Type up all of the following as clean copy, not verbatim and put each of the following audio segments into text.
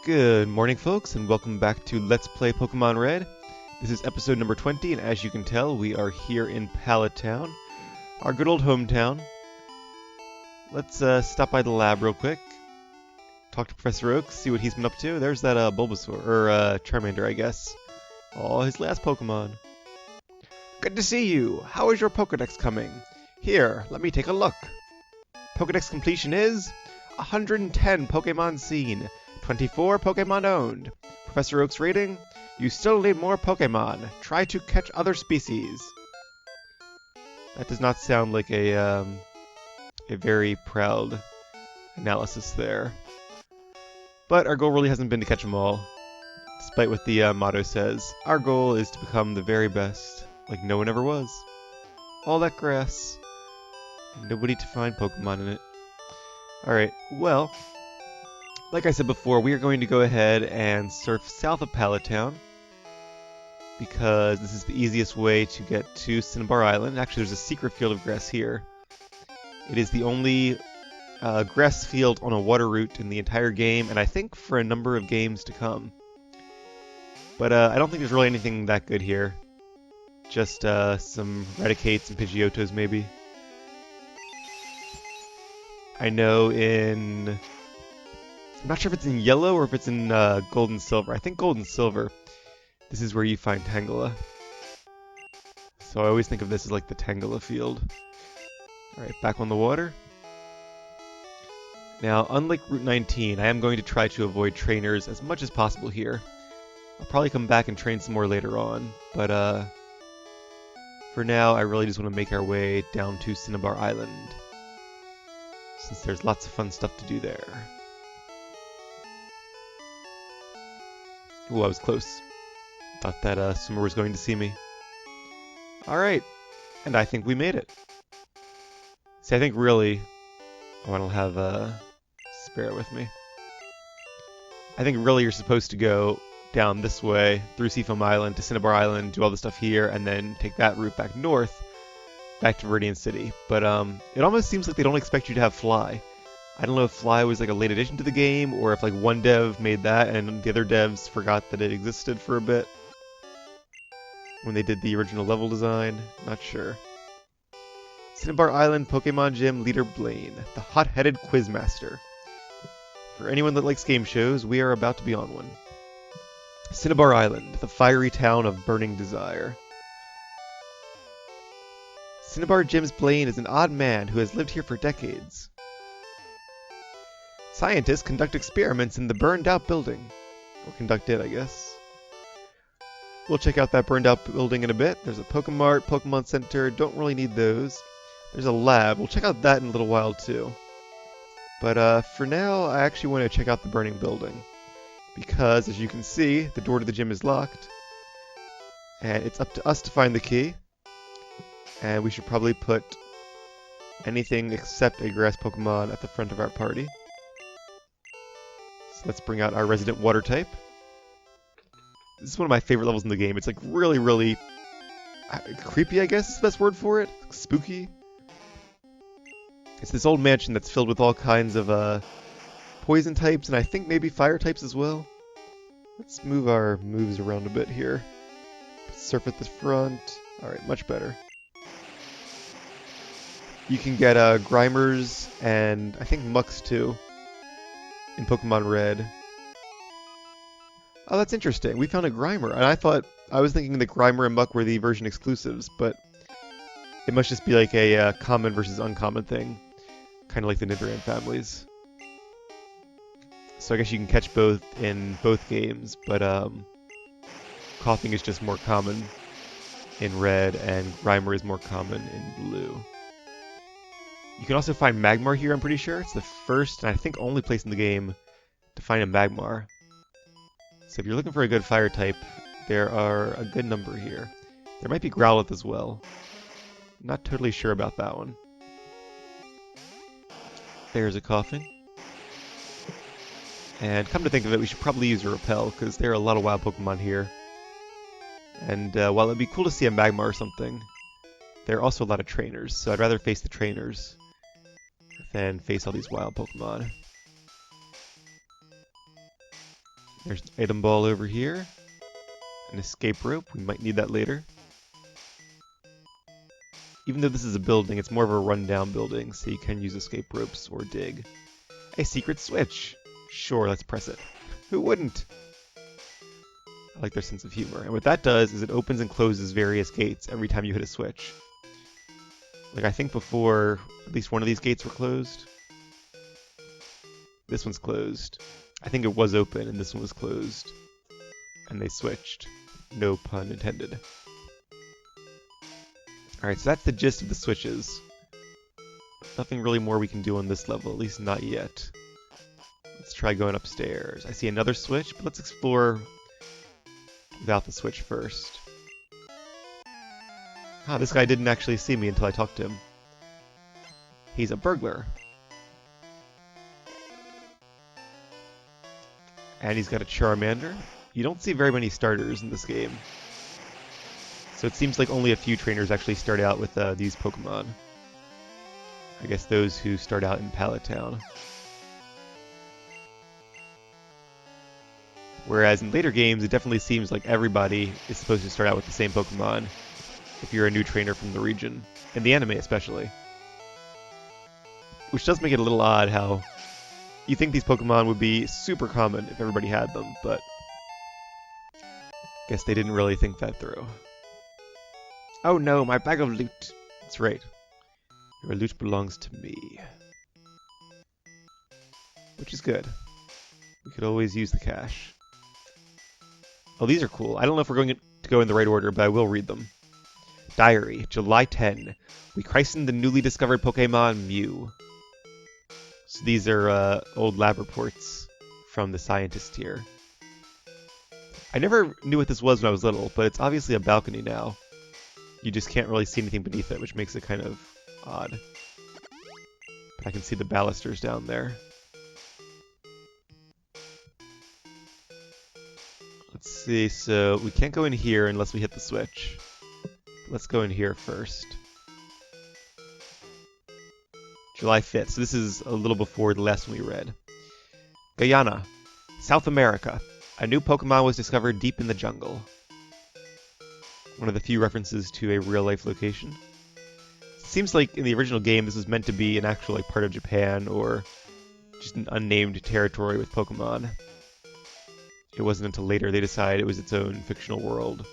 Good morning, folks, and welcome back to Let's Play Pokemon Red. This is episode number 20, and as you can tell, we are here in Pallet Town, our good old hometown. Let's stop by the lab real quick, talk to Professor Oak, see what he's been up to. There's that Bulbasaur, or Charmander, I guess. Oh, his last Pokemon. Good to see you! How is your Pokedex coming? Here, let me take a look. Pokedex completion is 110 Pokemon seen. 24 Pokemon owned. Professor Oak's rating? You still need more Pokemon. Try to catch other species. That does not sound like a very proud analysis there. But our goal really hasn't been to catch them all. Despite what the motto says, our goal is to become the very best, like no one ever was. All that grass. Nobody to find Pokemon in it. Alright, well, like I said before, we are going to go ahead and surf south of Pallet Town, because this is the easiest way to get to Cinnabar Island. Actually, there's a secret field of grass here. It is the only grass field on a water route in the entire game, and I think for a number of games to come. But I don't think there's really anything that good here. Just some Raticates and Pidgeotos, maybe. I know in... I'm not sure if it's in yellow or if it's in gold and silver. I think gold and silver. This is where you find Tangela. So I always think of this as like the Tangela field. Alright, back on the water. Now, unlike Route 19, I am going to try to avoid trainers as much as possible here. I'll probably come back and train some more later on, but for now I really just want to make our way down to Cinnabar Island, since there's lots of fun stuff to do there. Ooh, I was close. Thought that swimmer was going to see me. Alright, and I think we made it. See, I think really... Oh, I don't have a spare with me. I think really you're supposed to go down this way, through Seafoam Island to Cinnabar Island, do all the stuff here, and then take that route back north, back to Viridian City. But it almost seems like they don't expect you to have Fly. I don't know if Fly was like a late addition to the game, or if like one dev made that and the other devs forgot that it existed for a bit when they did the original level design. Not sure. Cinnabar Island Pokemon Gym leader Blaine, the hot-headed quizmaster. For anyone that likes game shows, we are about to be on one. Cinnabar Island, the fiery town of burning desire. Cinnabar Gym's Blaine is an odd man who has lived here for decades. Scientists conduct experiments in the burned-out building. Or conduct it, I guess. We'll check out that burned-out building in a bit. There's a Pokemart, Pokemon Center. Don't really need those. There's a lab. We'll check out that in a little while, too. But for now, I actually want to check out the burning building. Because, as you can see, the door to the gym is locked. And it's up to us to find the key. And we should probably put anything except a grass Pokemon at the front of our party. Let's bring out our resident water type. This is one of my favorite levels in the game. It's like really, really creepy, I guess is the best word for it. Spooky. It's this old mansion that's filled with all kinds of poison types, and I think maybe fire types as well. Let's move our moves around a bit here. Surf at the front. Alright, much better. You can get Grimers and I think Mucks too in Pokemon Red. Oh, that's interesting. We found a Grimer, and I was thinking that Grimer and Muck were the version exclusives, but it must just be like a common versus uncommon thing. Kind of like the Nidoran families. So I guess you can catch both in both games, but Coughing is just more common in Red, and Grimer is more common in Blue. You can also find Magmar here, I'm pretty sure. It's the first, and I think only place in the game to find a Magmar. So if you're looking for a good fire type, there are a good number here. There might be Growlithe as well. Not totally sure about that one. There's a Coughing. And come to think of it, we should probably use a Repel, because there are a lot of wild Pokemon here. And while it'd be cool to see a Magmar or something, there are also a lot of trainers, so I'd rather face the trainers than face all these wild Pokemon. There's an item ball over here. An escape rope. We might need that later. Even though this is a building, it's more of a rundown building, so you can use escape ropes or dig. A secret switch! Sure, let's press it. Who wouldn't? I like their sense of humor. And what that does is it opens and closes various gates every time you hit a switch. Like, I think before, at least one of these gates were closed. This one's closed. I think it was open, and this one was closed. And they switched. No pun intended. Alright, so that's the gist of the switches. Nothing really more we can do on this level, at least not yet. Let's try going upstairs. I see another switch, but let's explore without the switch first. Ah, this guy didn't actually see me until I talked to him. He's a burglar. And he's got a Charmander. You don't see very many starters in this game. So it seems like only a few trainers actually start out with these Pokémon. I guess those who start out in Pallet Town. Whereas in later games, it definitely seems like everybody is supposed to start out with the same Pokémon if you're a new trainer from the region, in the anime especially. Which does make it a little odd how you think these Pokémon would be super common if everybody had them, but guess they didn't really think that through. Oh no, my bag of loot! That's right. Your loot belongs to me. Which is good. We could always use the cash. Oh, these are cool. I don't know if we're going to go in the right order, but I will read them. Diary, July 10. We christened the newly discovered Pokémon Mew. So these are old lab reports from the scientist here. I never knew what this was when I was little, but it's obviously a balcony now. You just can't really see anything beneath it, which makes it kind of odd. But I can see the balusters down there. Let's see, so we can't go in here unless we hit the switch. Let's go in here first. July 5th, so this is a little before the last one we read. Guyana, South America. A new Pokemon was discovered deep in the jungle. One of the few references to a real-life location. Seems like in the original game this was meant to be an actual part of Japan or just an unnamed territory with Pokemon. It wasn't until later they decided it was its own fictional world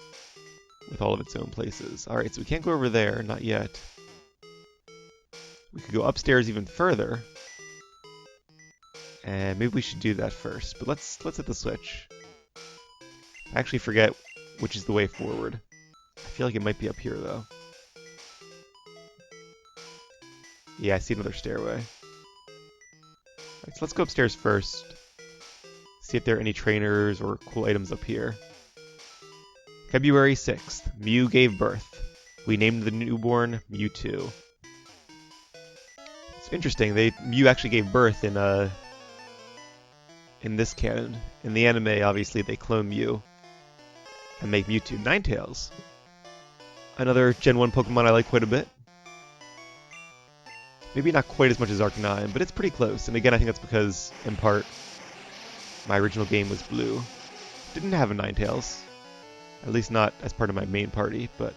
with all of its own places. Alright, so we can't go over there, not yet. We could go upstairs even further. And maybe we should do that first. But let's hit the switch. I actually forget which is the way forward. I feel like it might be up here though. Yeah, I see another stairway. Alright, so let's go upstairs first. See if there are any trainers or cool items up here. February 6th. Mew gave birth. We named the newborn Mewtwo. It's interesting. Mew actually gave birth in this canon. In the anime, obviously, they clone Mew and make Mewtwo. Ninetales. Another Gen 1 Pokemon I like quite a bit. Maybe not quite as much as Arcanine, but it's pretty close. And again, I think that's because, in part, my original game was blue. Didn't have a Ninetales. At least not as part of my main party, but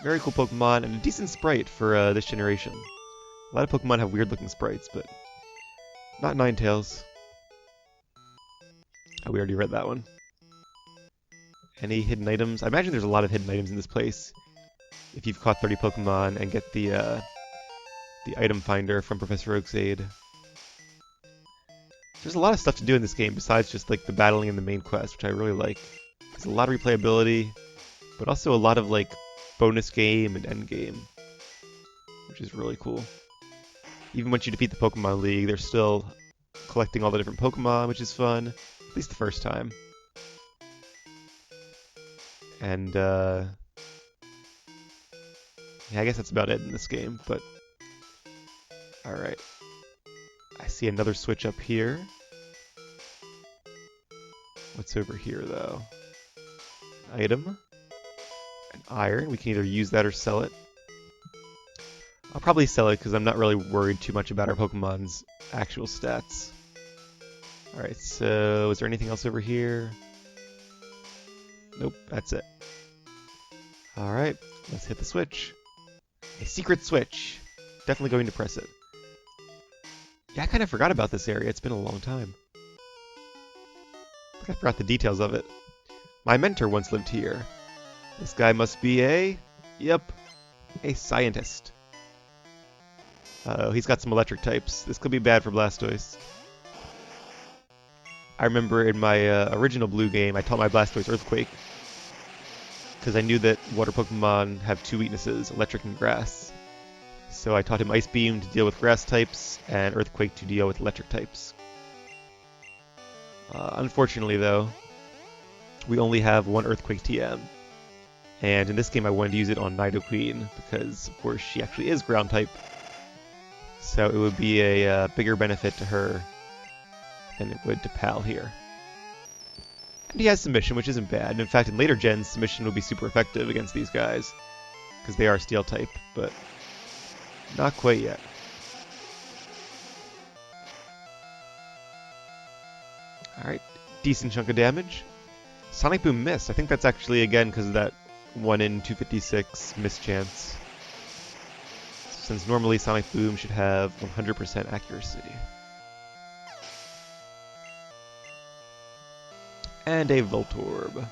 very cool Pokemon and a decent sprite for this generation. A lot of Pokemon have weird looking sprites, but not Ninetales. Oh, we already read that one. Any hidden items? I imagine there's a lot of hidden items in this place. If you've caught 30 Pokemon and get the item finder from Professor Oak's aid. There's a lot of stuff to do in this game besides just like the battling and the main quest, which I really like. There's a lot of replayability, but also a lot of like bonus game and end game, which is really cool. Even once you defeat the Pokemon League, they're still collecting all the different Pokemon, which is fun, at least the first time. And yeah, I guess that's about it in this game, but alright. I see another switch up here. What's over here, though? An item. An iron. We can either use that or sell it. I'll probably sell it because I'm not really worried too much about our Pokemon's actual stats. Alright, so is there anything else over here? Nope, that's it. Alright, let's hit the switch. A secret switch. Definitely going to press it. Yeah, I kind of forgot about this area. It's been a long time. I forgot the details of it. My mentor once lived here. This guy must be a... Yep, a scientist. Uh-oh, he's got some electric types. This could be bad for Blastoise. I remember in my original blue game, I taught my Blastoise Earthquake. Because I knew that water Pokemon have two weaknesses, electric and grass. So I taught him Ice Beam to deal with grass types, and Earthquake to deal with electric types. Unfortunately though, we only have one Earthquake TM. And in this game I wanted to use it on Nidoqueen, because of course she actually is ground type. So it would be a bigger benefit to her than it would to Pal here. And he has Submission, which isn't bad. In fact, in later gens, Submission would be super effective against these guys, because they are Steel type, but not quite yet. Alright, decent chunk of damage. Sonic Boom missed. I think that's actually, again, because of that 1 in 256 miss chance. Since normally Sonic Boom should have 100% accuracy. And a Voltorb.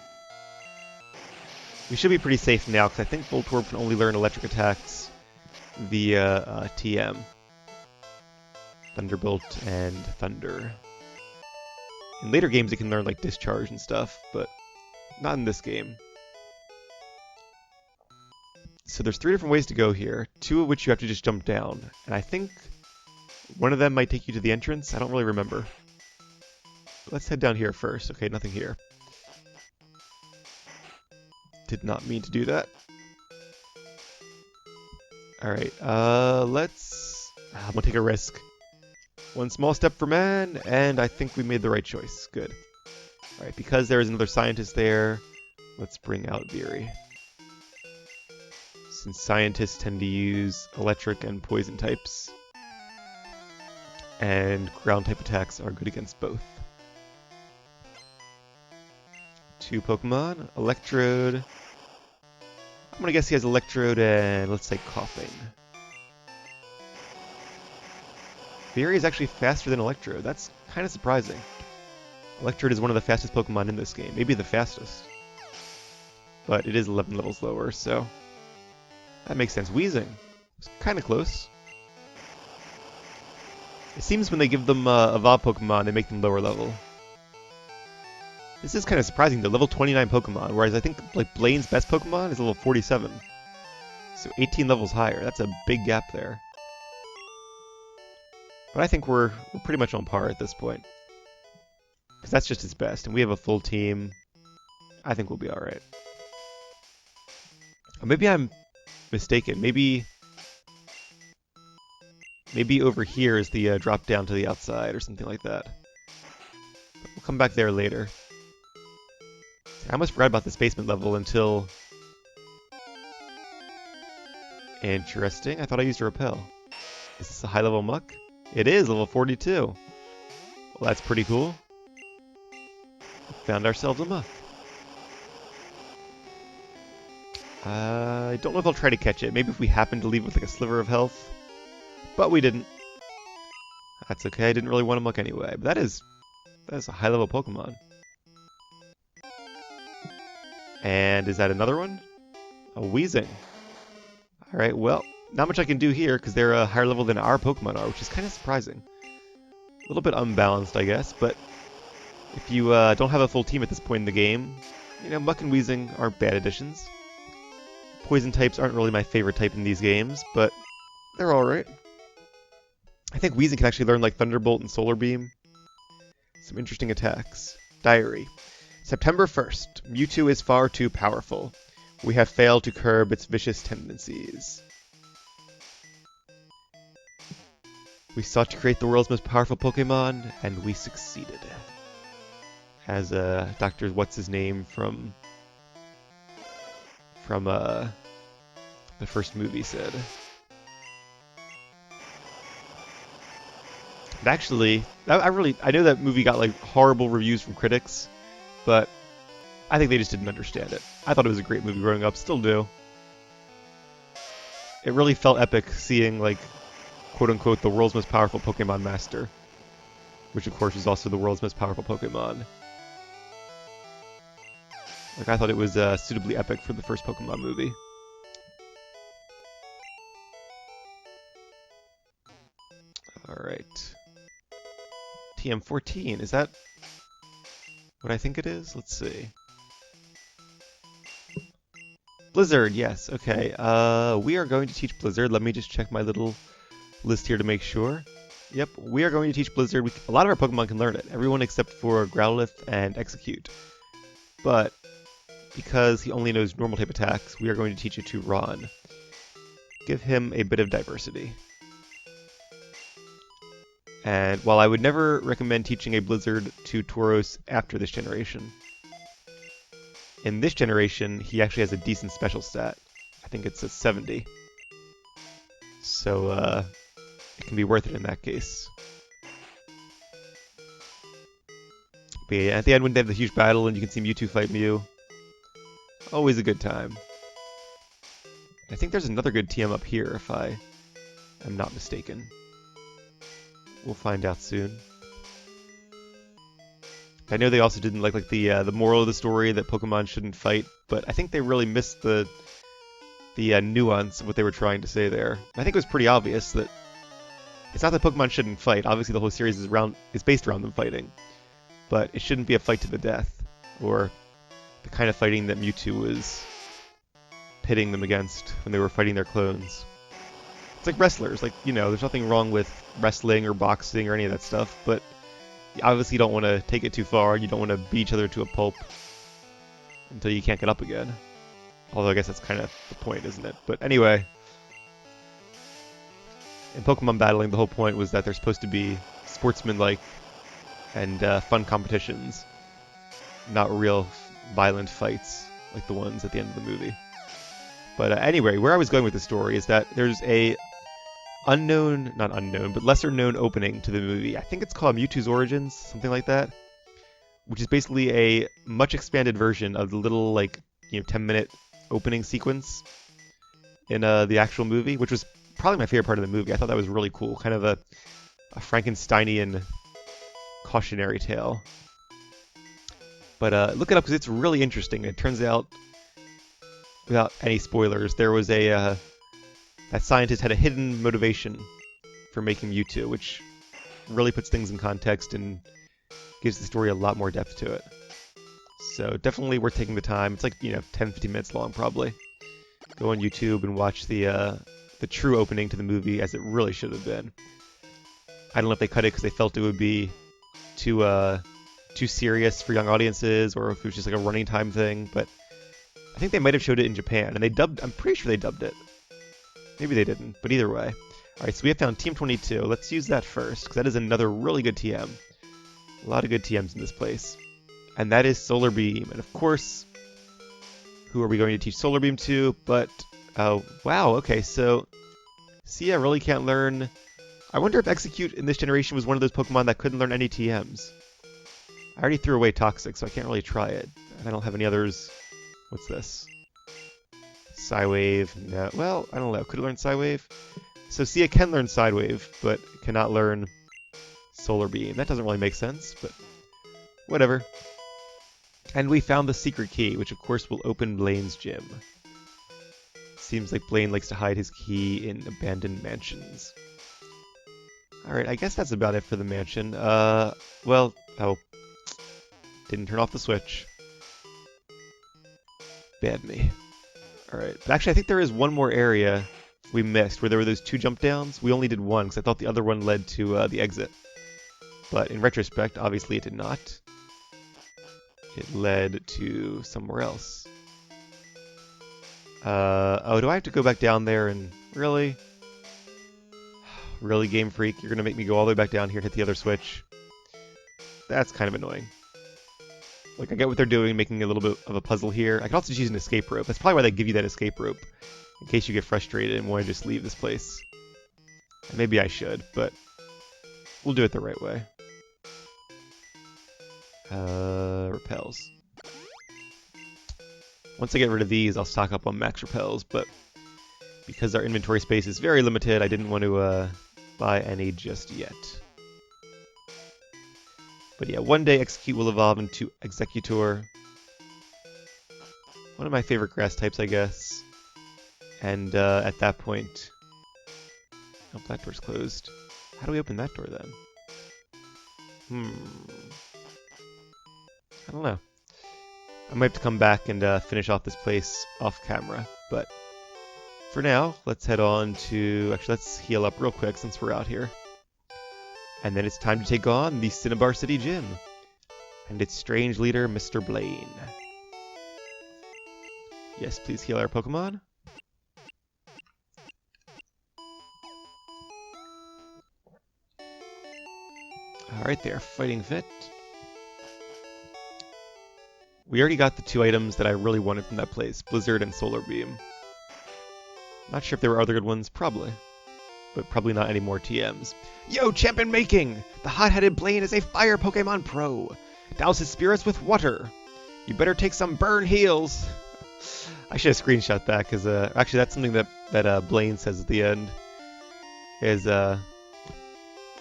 We should be pretty safe now, because I think Voltorb can only learn electric attacks via TM. Thunderbolt and Thunder. In later games it can learn like Discharge and stuff, but not in this game. So there's 3 different ways to go here, 2 of which you have to just jump down. And I think one of them might take you to the entrance, I don't really remember. Let's head down here first. Okay, nothing here. Did not mean to do that. Alright, I'm gonna take a risk. One small step for man, and I think we made the right choice. Good. Alright, because there is another scientist there, let's bring out Veery. Since scientists tend to use electric and poison types, and ground type attacks are good against both. 2 Pokemon, Electrode. I'm gonna guess he has Electrode and let's say Coughing. Veery is actually faster than Electrode. That's kind of surprising. Electrode is one of the fastest Pokemon in this game, maybe the fastest. But it is 11 levels lower, so that makes sense. Wheezing. It's kind of close. It seems when they give them Evolve Pokemon, they make them lower level. This is kind of surprising, though. Level 29 Pokemon, whereas I think like Blaine's best Pokemon is level 47. So 18 levels higher. That's a big gap there. But I think we're pretty much on par at this point. Because that's just his best, and we have a full team. I think we'll be alright. Maybe I'm mistaken. Maybe over here is the drop down to the outside or something like that. But we'll come back there later. I almost forgot about this basement level until... Interesting. I thought I used a repel. Is this a high level muck? It is, level 42. Well, that's pretty cool. Found ourselves a muck. I don't know if I'll try to catch it. Maybe if we happen to leave with like a sliver of health. But we didn't. That's okay, I didn't really want a muck anyway. But that is a high level Pokemon. And is that another one? A Weezing. Alright, well, not much I can do here because they're a higher level than our Pokemon are, which is kind of surprising. A little bit unbalanced, I guess, but if you don't have a full team at this point in the game, you know, Muck and Weezing aren't bad additions. Poison types aren't really my favorite type in these games, but they're alright. I think Weezing can actually learn like Thunderbolt and Solar Beam. Some interesting attacks. Diary. September 1st. Mewtwo is far too powerful. We have failed to curb its vicious tendencies. We sought to create the world's most powerful Pokemon, and we succeeded. As Dr. What's-His-Name from the first movie said. And actually, I know that movie got like horrible reviews from critics, but I think they just didn't understand it. I thought it was a great movie growing up, still do. It really felt epic seeing like, quote unquote, the world's most powerful Pokemon master, which of course is also the world's most powerful Pokemon. Like I thought it was suitably epic for the first Pokemon movie. Alright. TM14, is that what I think it is? Let's see. Blizzard, yes, okay. We are going to teach Blizzard. Let me just check my little list here to make sure. Yep, we are going to teach Blizzard. A lot of our Pokemon can learn it. Everyone except for Growlithe and Execute. But because he only knows normal type attacks, we are going to teach it to Ron. Give him a bit of diversity. And while I would never recommend teaching a Blizzard to Tauros after this generation, in this generation, he actually has a decent special stat. I think it's a 70. So, it can be worth it in that case. But yeah, at the end when they have the huge battle and you can see Mewtwo fight Mew, always a good time. I think there's another good TM up here if I am not mistaken. We'll find out soon. I know they also didn't like the moral of the story that Pokemon shouldn't fight, but I think they really missed the nuance of what they were trying to say there. I think it was pretty obvious that it's not that Pokemon shouldn't fight. Obviously, the whole series is based around them fighting, but it shouldn't be a fight to the death, or the kind of fighting that Mewtwo was pitting them against when they were fighting their clones. It's like wrestlers, like, you know, there's nothing wrong with wrestling or boxing or any of that stuff, but obviously you don't want to take it too far, and you don't want to beat each other to a pulp until you can't get up again. Although I guess that's kind of the point, isn't it? But anyway, in Pokemon battling, the whole point was that they're supposed to be sportsmanlike and fun competitions, not real violent fights like the ones at the end of the movie. But anyway, where I was going with the story is that there's a not unknown, but lesser known opening to the movie. I think it's called Mewtwo's Origins, something like that, which is basically a much expanded version of the little, like, 10-minute opening sequence in the actual movie, which was probably my favorite part of the movie. I thought that was really cool, kind of a Frankensteinian cautionary tale. But look it up because it's really interesting. It turns out, without any spoilers, there was that scientist had a hidden motivation for making Mewtwo, which really puts things in context and gives the story a lot more depth to it. So definitely worth taking the time. It's like, 10-15 minutes long probably. Go on YouTube and watch the true opening to the movie as it really should have been. I don't know if they cut it because they felt it would be too serious for young audiences, or if it was just like a running time thing, but I think they might have showed it in Japan, and I'm pretty sure they dubbed it. Maybe they didn't, but either way. Alright, so we have found Team 22. Let's use that first, because that is another really good TM. A lot of good TMs in this place. And that is Solar Beam. And of course, who are we going to teach Solar Beam to? But, oh, wow, okay, so Sia really can't learn. I wonder if Execute in this generation was one of those Pokemon that couldn't learn any TMs. I already threw away Toxic, so I can't really try it. And I don't have any others. What's this? Psywave, no. Well, I don't know. Could it learn Psywave? So Sia can learn Sidewave, but cannot learn Solar Beam. That doesn't really make sense, but whatever. And we found the secret key, which of course will open Blaine's gym. Seems like Blaine likes to hide his key in abandoned mansions. Alright, I guess that's about it for the mansion. Well, oh. Didn't turn off the switch. Bad me. Alright, but actually I think there is one more area we missed where there were those 2 jump downs. We only did one because I thought the other one led to the exit. But in retrospect, obviously it did not. It led to somewhere else. Oh, do I have to go back down there and... Really? Really, Game Freak? You're gonna make me go all the way back down here and hit the other switch? That's kind of annoying. Like, I get what they're doing, making a little bit of a puzzle here. I could also just use an escape rope. That's probably why they give you that escape rope. In case you get frustrated and want to just leave this place. And maybe I should, but We'll do it the right way. Repels. Once I get rid of these, I'll stock up on max repels, but because our inventory space is very limited, I didn't want to buy any just yet. But yeah, one day Execute will evolve into Executor. One of my favorite grass types, I guess. And at that point... Oh, that door's closed. How do we open that door then? I don't know. I might have to come back and finish off this place off camera, but for now, let's head on to... Actually, let's heal up real quick since we're out here. And then it's time to take on the Cinnabar City Gym and its strange leader, Mr. Blaine. Yes, please heal our Pokemon. Alright, they are fighting fit. We already got the two items that I really wanted from that place, Blizzard and Solar Beam. Not sure if there were other good ones, probably. But probably not any more TMs. Yo, champion making! The hot-headed Blaine is a fire Pokemon pro! Douse his spirits with water! You better take some burn heals! I should have screenshot that, because actually that's something that Blaine says at the end. Is, I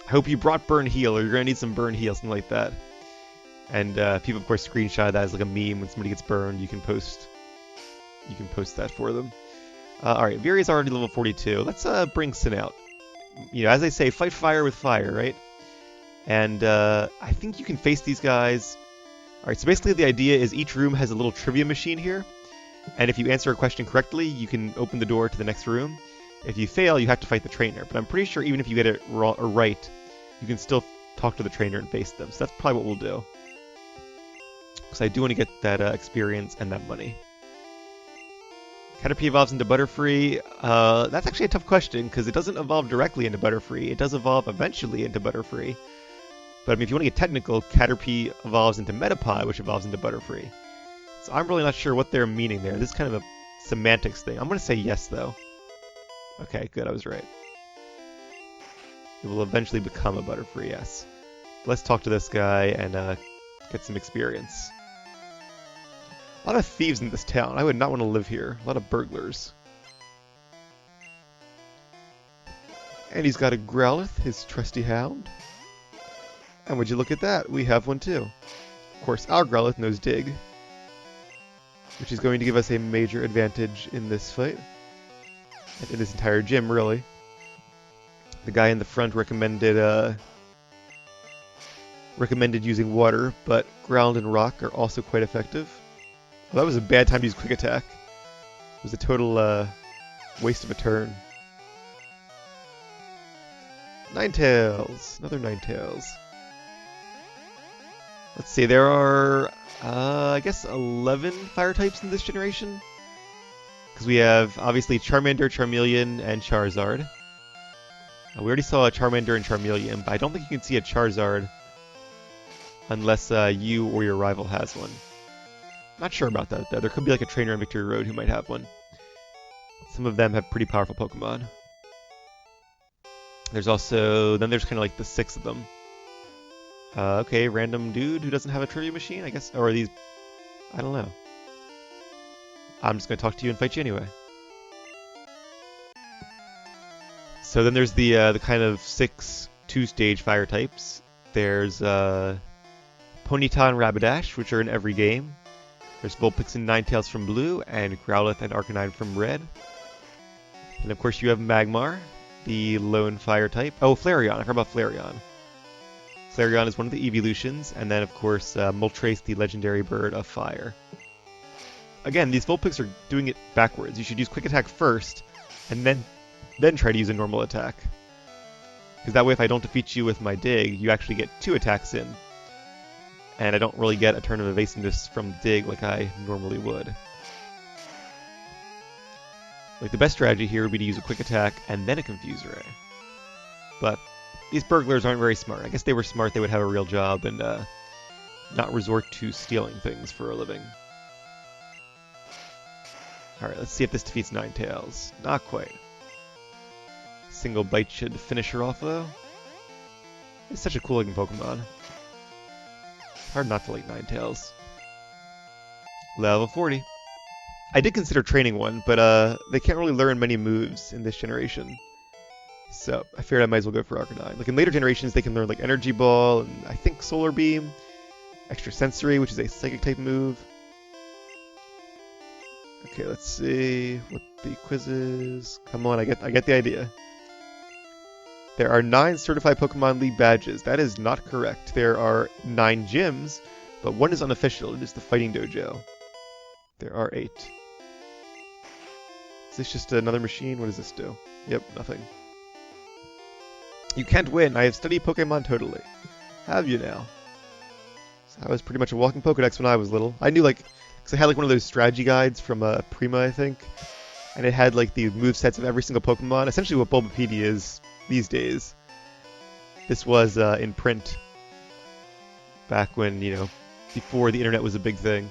hope you brought burn heal, or you're gonna need some burn heal, something like that. And people, of course, screenshot that as like a meme. When somebody gets burned, you can post that for them. Alright, Viri's already level 42. Let's bring Sin out. You know, as they say, fight fire with fire, right? And I think you can face these guys. Alright, so basically the idea is each room has a little trivia machine here. And if you answer a question correctly, you can open the door to the next room. If you fail, you have to fight the trainer. But I'm pretty sure even if you get it wrong or right, you can still talk to the trainer and face them. So that's probably what we'll do. Because I do want to get that experience and that money. Caterpie evolves into Butterfree. That's actually a tough question, because it doesn't evolve directly into Butterfree. It does evolve eventually into Butterfree. But I mean, if you want to get technical, Caterpie evolves into Metapod, which evolves into Butterfree. So I'm really not sure what they're meaning there. This is kind of a semantics thing. I'm going to say yes, though. Okay, good, I was right. It will eventually become a Butterfree, yes. Let's talk to this guy and get some experience. A lot of thieves in this town. I would not want to live here. A lot of burglars. And he's got a Growlithe, his trusty hound. And would you look at that? We have one too. Of course, our Growlithe knows Dig, which is going to give us a major advantage in this fight. And in this entire gym, really. The guy in the front recommended using water, but ground and rock are also quite effective. Well, that was a bad time to use Quick Attack. It was a total waste of a turn. Ninetales! Another Ninetales. Let's see, there are, I guess 11 fire types in this generation. Because we have, obviously, Charmander, Charmeleon, and Charizard. We already saw a Charmander and Charmeleon, but I don't think you can see a Charizard unless you or your rival has one. Not sure about that, though. There could be like a trainer on Victory Road who might have one. Some of them have pretty powerful Pokemon. There's also... Then there's kind of like the 6 of them. Okay, random dude who doesn't have a trivia machine, I guess? Or are these... I don't know. I'm just going to talk to you and fight you anyway. So then there's the kind of 6 2-stage fire types. There's Ponyta and Rapidash, which are in every game. There's Vulpix and Ninetales from Blue, and Growlithe and Arcanine from Red. And of course you have Magmar, the lone fire type. Oh, Flareon, I forgot about Flareon. Flareon is one of the evolutions, and then of course Moltres, the legendary bird of fire. Again, these Vulpix are doing it backwards. You should use Quick Attack first, and then try to use a normal attack. Because that way if I don't defeat you with my Dig, you actually get 2 attacks in. And I don't really get a turn of evasiveness from Dig like I normally would. Like, the best strategy here would be to use a Quick Attack and then a Confuse Ray. But these burglars aren't very smart. I guess if they were smart, they would have a real job and not resort to stealing things for a living. Alright, let's see if this defeats Ninetales. Not quite. Single bite should finish her off, though. It's such a cool looking Pokemon. Hard not to like Ninetales. Level 40. I did consider training one, but they can't really learn many moves in this generation. So I figured I might as well go for Arcanine. Like in later generations, they can learn like Energy Ball and I think Solar Beam, Extra Sensory, which is a Psychic type move. Okay, let's see what the quiz is. Come on, I get the idea. There are 9 certified Pokemon League badges. That is not correct. There are 9 gyms, but one is unofficial. It is the Fighting Dojo. There are 8. Is this just another machine? What does this do? Yep, nothing. You can't win. I have studied Pokemon totally. Have you now? So I was pretty much a walking Pokedex when I was little. I knew like, because I had like one of those strategy guides from Prima, I think, and it had like the movesets of every single Pokemon. Essentially what Bulbapedia is these days. This was in print back when, you know, before the internet was a big thing.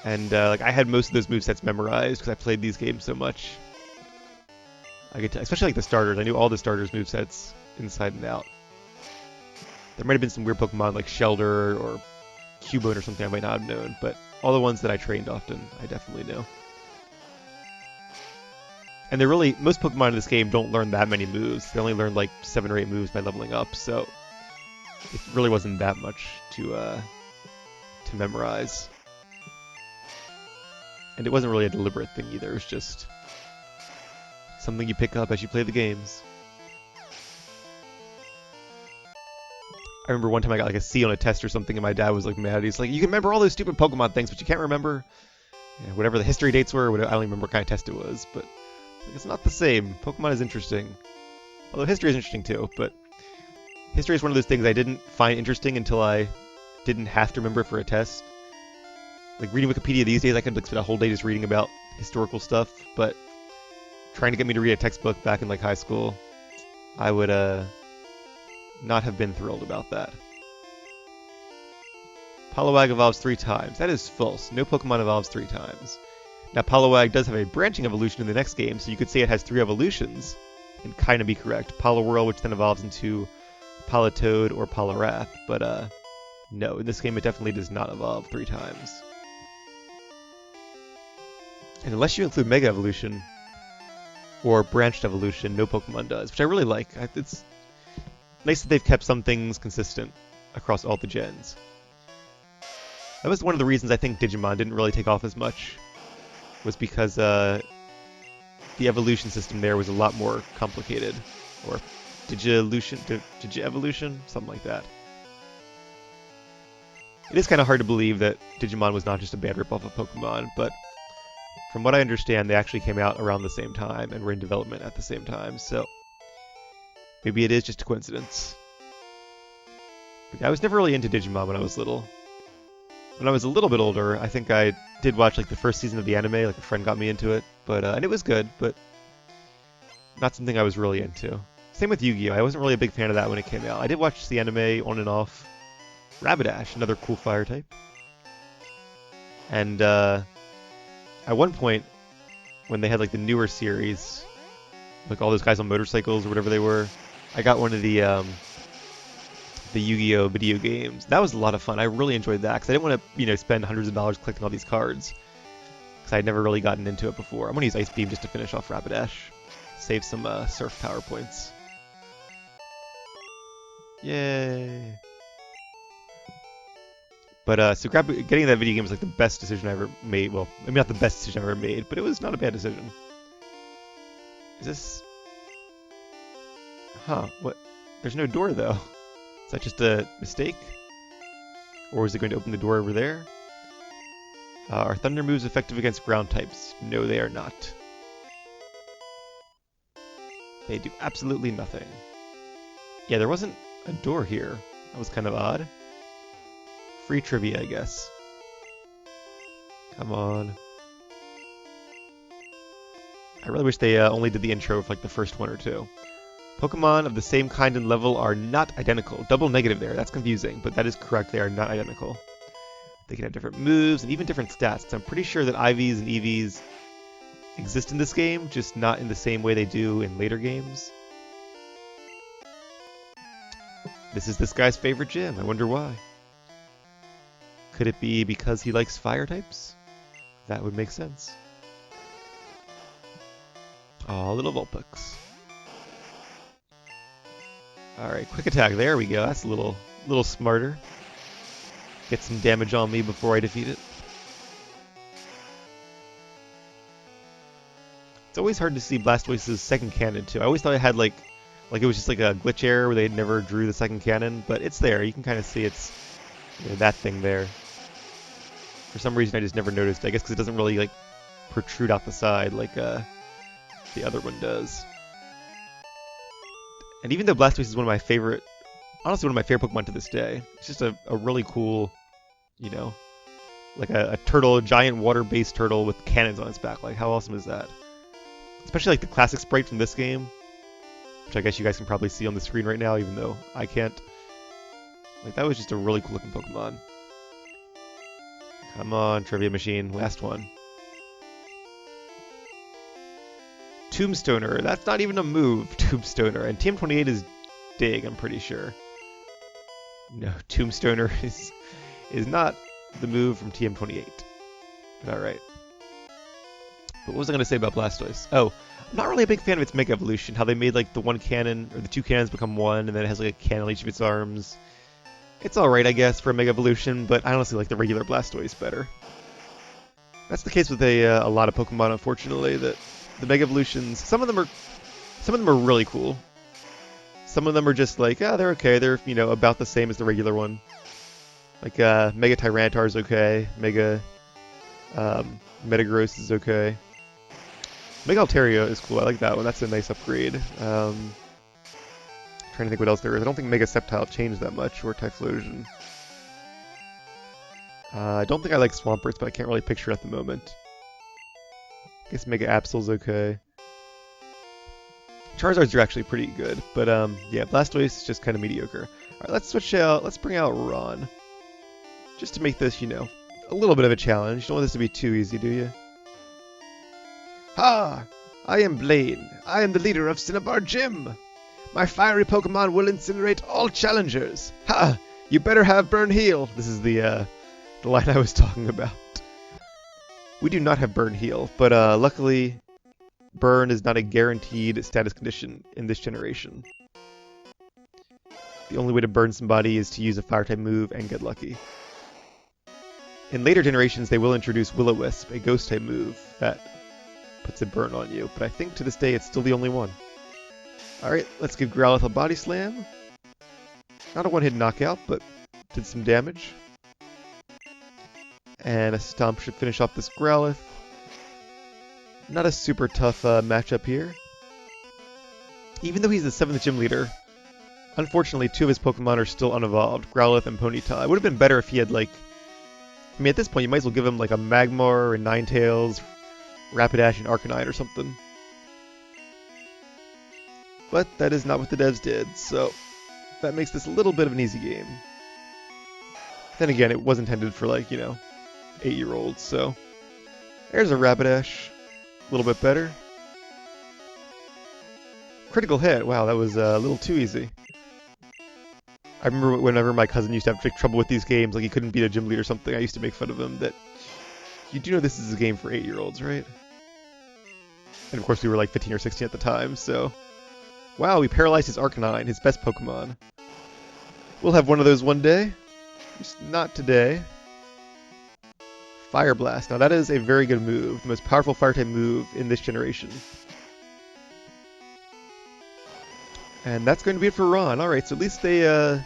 And like I had most of those movesets memorized because I played these games so much. I get to, especially like the starters. I knew all the starters' movesets inside and out. There might have been some weird Pokemon like Shelder or Cubone or something I might not have known, but all the ones that I trained often, I definitely knew. And they're really, most Pokemon in this game don't learn that many moves. They only learn like 7 or 8 moves by leveling up, so it really wasn't that much to memorize. And it wasn't really a deliberate thing either. It was just something you pick up as you play the games. I remember one time I got like a C on a test or something, and my dad was like mad. He's like, "You can remember all those stupid Pokemon things, but you can't remember whatever the history dates were. Whatever, I don't even remember what kind of test it was, but like, it's not the same. Pokemon is interesting. Although history is interesting too, but history is one of those things I didn't find interesting until I didn't have to remember it for a test. Like reading Wikipedia these days, I could like spend a whole day just reading about historical stuff, but trying to get me to read a textbook back in like high school, I would not have been thrilled about that. Poliwag evolves 3 times. That is false. No Pokemon evolves 3 times. Now Poliwag does have a branching evolution in the next game, so you could say it has 3 evolutions, and kind of be correct. Poliwhirl, which then evolves into Politoed or Poliwrath, but no, in this game it definitely does not evolve 3 times. And unless you include Mega Evolution or Branched Evolution, no Pokemon does, which I really like. It's nice that they've kept some things consistent across all the gens. That was one of the reasons I think Digimon didn't really take off as much, was because the evolution system there was a lot more complicated. Or Digi-Evolution? Something like that. It is kind of hard to believe that Digimon was not just a bad ripoff of Pokemon, but from what I understand, they actually came out around the same time and were in development at the same time, so maybe it is just a coincidence. But I was never really into Digimon when I was little. When I was a little bit older, I think I did watch like the first season of the anime, like a friend got me into it, but and it was good, but not something I was really into. Same with Yu-Gi-Oh! I wasn't really a big fan of that when it came out. I did watch the anime on and off. Rapidash, another cool fire type. And at one point, when they had like the newer series, like all those guys on motorcycles or whatever they were, I got one of the Yu-Gi-Oh! Video games. That was a lot of fun. I really enjoyed that because I didn't want to, spend hundreds of dollars collecting all these cards because I'd never really gotten into it before. I'm gonna use Ice Beam just to finish off Rapidash, save some Surf power points. Yay! But so getting that video game was like the best decision I ever made. Well, maybe not the best decision I ever made, but it was not a bad decision. Is this? Huh? What? There's no door though. Is that just a mistake? Or is it going to open the door over there? Are thunder moves effective against ground types? No, they are not. They do absolutely nothing. Yeah, there wasn't a door here. That was kind of odd. Free trivia, I guess. Come on. I really wish they only did the intro for like the first 1 or 2. Pokemon of the same kind and level are not identical. Double negative there, that's confusing, but that is correct, they are not identical. They can have different moves and even different stats. So I'm pretty sure that IVs and EVs exist in this game, just not in the same way they do in later games. This is this guy's favorite gym. I wonder why. Could it be because he likes fire types? That would make sense. Oh, little Vulpix. Alright, quick attack. There we go. That's a little smarter. Get some damage on me before I defeat it. It's always hard to see Blastoise's second cannon too. I always thought it had like it was just like a glitch error where they never drew the second cannon, but it's there. You can kind of see it's that thing there. For some reason I just never noticed. I guess because it doesn't really like protrude out the side like the other one does. And even though Blastoise is one of my favorite, honestly one of my favorite Pokemon to this day, it's just a really cool, you know, like a turtle, a giant water-based turtle with cannons on its back. Like, how awesome is that? Especially like the classic sprite from this game, which I guess you guys can probably see on the screen right now, even though I can't. Like, that was just a really cool looking Pokemon. Come on, Trivia Machine, last one. Tombstoner, that's not even a move, Tombstoner, and TM28 is Dig, I'm pretty sure. No, Tombstoner is not the move from TM28. Alright. But what was I going to say about Blastoise? Oh, I'm not really a big fan of its Mega Evolution, how they made like the one cannon, or the two cannons become one, and then it has like a cannon on each of its arms. It's alright, I guess, for a Mega Evolution, but I honestly like the regular Blastoise better. That's the case with a lot of Pokemon, unfortunately, that the Mega Evolutions, some of them are really cool. Some of them are just like, they're okay. They're, you know, about the same as the regular one. Like, Mega Tyranitar is okay. Mega Metagross is okay. Mega Altaria is cool. I like that one. That's a nice upgrade. Trying to think what else there is. I don't think Mega Sceptile changed that much, or Typhlosion. I don't think I like Swamperts, but I can't really picture it at the moment. I guess Mega Absol's okay. Charizards are actually pretty good, but yeah, Blastoise is just kind of mediocre. Alright, let's switch out, let's bring out Ron. Just to make this, you know, a little bit of a challenge. You don't want this to be too easy, do you? Ha! I am Blaine. I am the leader of Cinnabar Gym. My fiery Pokemon will incinerate all challengers. Ha! You better have Burn Heal. This is the line I was talking about. We do not have Burn Heal, but luckily Burn is not a guaranteed status condition in this generation. The only way to burn somebody is to use a Fire-type move and get lucky. In later generations, they will introduce Will-O-Wisp, a Ghost-type move that puts a burn on you, but I think to this day it's still the only one. Alright, let's give Growlithe a Body Slam. Not a one-hit knockout, but did some damage. And a Stomp should finish off this Growlithe. Not a super tough matchup here. Even though he's the 7th gym leader, unfortunately 2 of his Pokemon are still unevolved, Growlithe and Ponyta. It would have been better if he had like... I mean, at this point you might as well give him like a Magmar and Ninetales, Rapidash and Arcanine or something. But that is not what the devs did, so that makes this a little bit of an easy game. Then again, it was intended for like, you know, 8-year-olds, so... There's a Rapidash. A little bit better. Critical hit. Wow, that was a little too easy. I remember whenever my cousin used to have trouble with these games, like he couldn't beat a gym lead or something, I used to make fun of him that... You do know this is a game for 8-year-olds, right? And of course we were like 15 or 16 at the time, so... Wow, we paralyzed his Arcanine, his best Pokemon. We'll have one of those one day. Just not today. Fire Blast. Now that is a very good move. The most powerful Fire-type move in this generation. And that's going to be it for Ron. Alright, so at least they, at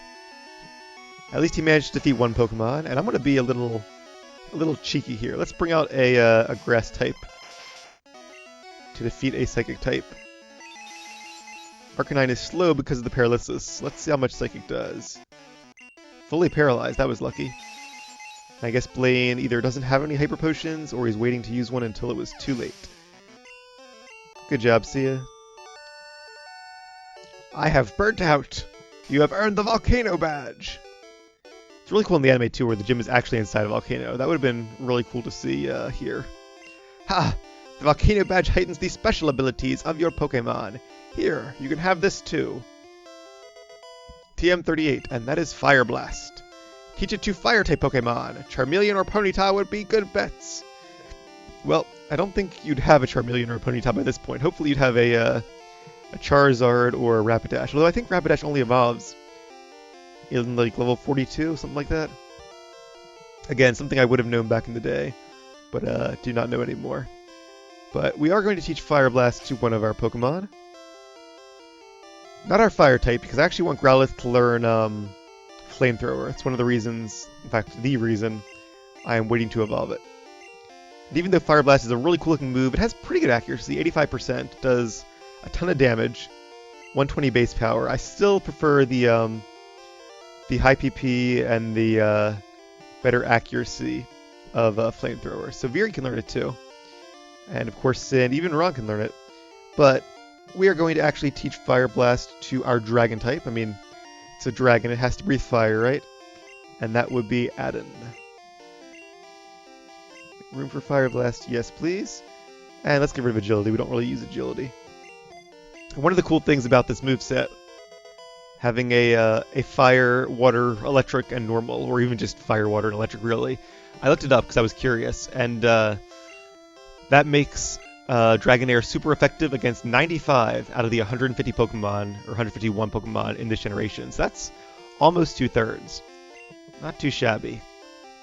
least he managed to defeat one Pokemon. And I'm going to be a little cheeky here. Let's bring out a Grass type to defeat a Psychic type. Arcanine is slow because of the paralysis. Let's see how much Psychic does. Fully paralyzed. That was lucky. I guess Blaine either doesn't have any Hyper Potions, or he's waiting to use one until it was too late. Good job, Sia. I have burnt out! You have earned the Volcano Badge! It's really cool in the anime, too, where the gym is actually inside a volcano. That would have been really cool to see here. Ha! The Volcano Badge heightens the special abilities of your Pokemon. Here, you can have this, too. TM38, and that is Fire Blast. Teach it to Fire-type Pokemon. Charmeleon or Ponyta would be good bets. Well, I don't think you'd have a Charmeleon or a Ponyta by this point. Hopefully you'd have a Charizard or a Rapidash. Although I think Rapidash only evolves in like level 42, something like that. Again, something I would have known back in the day, but do not know anymore. But we are going to teach Fire Blast to one of our Pokemon. Not our Fire type, because I actually want Growlithe to learn Flamethrower. It's one of the reasons, in fact, the reason I am waiting to evolve it. And even though Fire Blast is a really cool looking move, it has pretty good accuracy, 85%, does a ton of damage, 120 base power. I still prefer the high PP and the better accuracy of Flamethrower. So Veery can learn it too. And of course Sin, even Ron can learn it. But we are going to actually teach Fire Blast to our Dragon type. I mean, it's a dragon, it has to breathe fire, right? And that would be Adon. Room for Fire Blast, yes please. And let's get rid of Agility, we don't really use Agility. And one of the cool things about this moveset, having a Fire, Water, Electric, and Normal, or even just Fire, Water, and Electric really, I looked it up because I was curious, and that makes Dragonair super effective against 95 out of the 150 Pokemon, or 151 Pokemon in this generation. So that's almost 2/3. Not too shabby.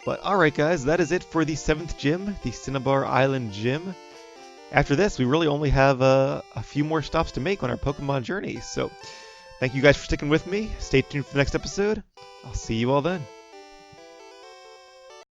But alright guys, that is it for the 7th gym, the Cinnabar Island gym. After this, we really only have a few more stops to make on our Pokemon journey. So thank you guys for sticking with me. Stay tuned for the next episode. I'll see you all then.